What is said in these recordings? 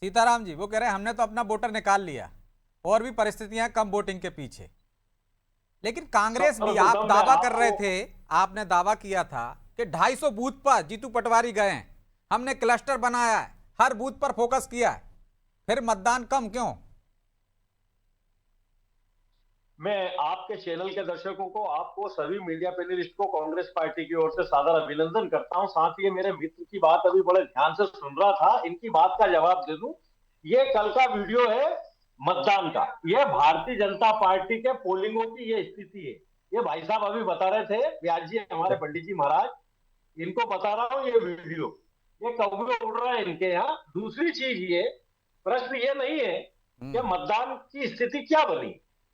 सीताराम जी वो कह रहे हैं हमने तो अपना वोटर निकाल लिया और भी परिस्थितियां कम वोटिंग के पीछे। लेकिन कांग्रेस भी, आप दावा कर रहे थे, आपने दावा किया था कि 250 बूथ पर जीतू पटवारी गए हैं, हमने क्लस्टर बनाया है, हर बूथ पर फोकस किया है, फिर मतदान कम क्यों? मैं आपके चैनल के दर्शकों को, आपको सभी मीडिया पैनलिस्ट को कांग्रेस पार्टी की ओर से सादर अभिनंदन करता हूं। साथ ही मेरे मित्र की बात अभी बड़े ध्यान से सुन रहा था, इनकी बात का जवाब दे दूं। ये कल का वीडियो है मतदान का, ये भारतीय जनता पार्टी के पोलिंगों की ये स्थिति है। ये भाई साहब अभी बता रहे थे, व्यास जी हमारे पंडित जी महाराज, इनको बता रहा हूं ये वीडियो, ये कौवे उड़ रहा है इनके यहाँ। दूसरी चीज, ये प्रश्न ये नहीं है कि मतदान की स्थिति क्या बनी।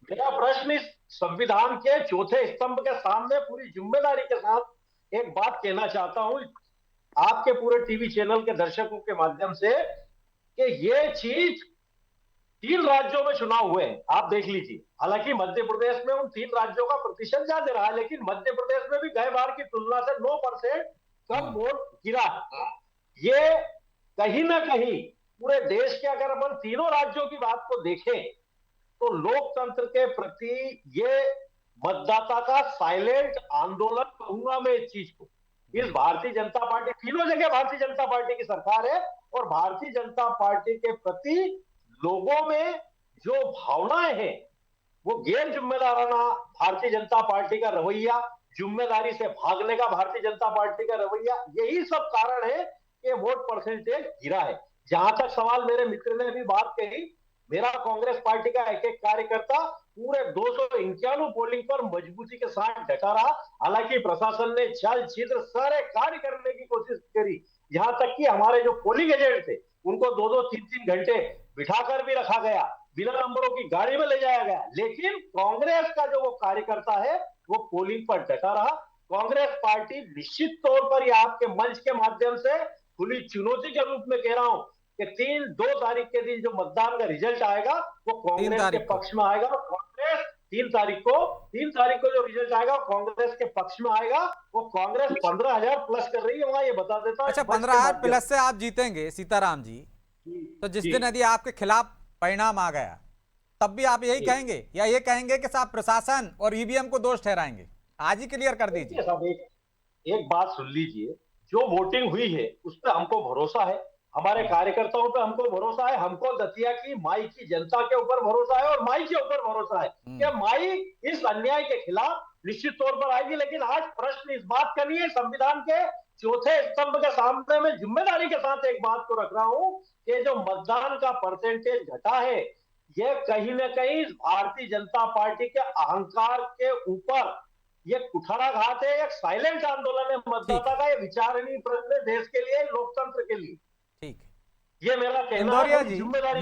मेरा प्रश्न इस संविधान के चौथे स्तंभ के सामने पूरी जिम्मेदारी के साथ एक बात कहना चाहता हूं आपके पूरे टीवी चैनल के दर्शकों के माध्यम से, कि ये चीज 3 राज्यों में चुनाव हुए हैं, आप देख लीजिए। हालांकि मध्य प्रदेश में उन 3 राज्यों का प्रतिशत ज्यादा रहा, लेकिन मध्य प्रदेश में भी गए बार की तुलना से 9% कम वोट गिरा। ये कहीं ना कहीं पूरे देश के, अगर अपन तीनों राज्यों की बात को देखें, तो लोकतंत्र के प्रति ये मतदाता का साइलेंट आंदोलन कहूंगा मैं इस चीज को। इस भारतीय जनता पार्टी, तीनों जगह भारतीय जनता पार्टी की सरकार है, और भारतीय जनता पार्टी के प्रति लोगों में जो भावनाएं हैं, वो गैर जिम्मेदाराना भारतीय जनता पार्टी का रवैया, जिम्मेदारी से भागने का भारतीय जनता पार्टी का रवैया, यही सब कारण है कि वोट परसेंटेज गिरा है। जहां तक सवाल मेरे मित्र ने भी बात कही, मेरा कांग्रेस पार्टी का एक एक कार्यकर्ता पूरे 291 पोलिंग पर मजबूती के साथ डटा रहा। हालांकि प्रशासन ने छल छिद्र सारे कार्य करने की कोशिश करी, यहां तक कि हमारे जो पोलिंग एजेंट थे उनको 2-2 3-3 घंटे बिठाकर भी रखा गया, बिना नंबरों की गाड़ी में ले जाया गया, लेकिन कांग्रेस का जो वो कार्यकर्ता है वो पोलिंग पर डटा रहा। कांग्रेस पार्टी निश्चित तौर पर ये आपके मंच के माध्यम से खुली चुनौती के रूप में कह रहा हूं कि 2 तारीख के दिन जो मतदान का रिजल्ट आएगा वो तीन कांग्रेस के तारीख को पक्ष में आएगा। कांग्रेस 3 तारीख को जो रिजल्ट आएगा कांग्रेस के पक्ष में आएगा। वो कांग्रेस 15,000 प्लस कर रही है वहां, ये बता देता अच्छा, हूं मंच के 15,000 माध्यम प्लस से आप जीतेंगे सीताराम जी? से। तो जिस जी दिन यदि आपके खिलाफ परिणाम आ गया, तब भी आप यही जी कहेंगे, या ये कहेंगे कि साहब प्रशासन और ईवीएम को दोष ठहराएंगे? आज ही क्लियर कर देखिए दीजिए। साहब, एक बात सुन लीजिए। जो वोटिंग हुई है उस पर हमको भरोसा है, हमारे कार्यकर्ताओं पे हमको भरोसा है, हमको दतिया की माई की जनता के ऊपर भरोसा है, और माई के ऊपर भरोसा है कि माई इस अन्याय के खिलाफ निश्चित तौर पर आएगी। लेकिन आज प्रश्न इस बात का नहीं है, संविधान के चौथे स्तंभ के सामने में जिम्मेदारी के साथ एक बात को रख रहा हूं कि जो मतदान का परसेंटेज घटा है, यह कहीं ना कहीं भारतीय जनता पार्टी के अहंकार के ऊपर ये कुठाराघात है, एक साइलेंट आंदोलन है ठीक मतदाता है, का। ये विचारणीय प्रश्न है देश के लिए, लोकतंत्र के लिए। ठीक है। ये मेरा कहना है, इंदौरिया बड़ी जी, जिम्मेदारी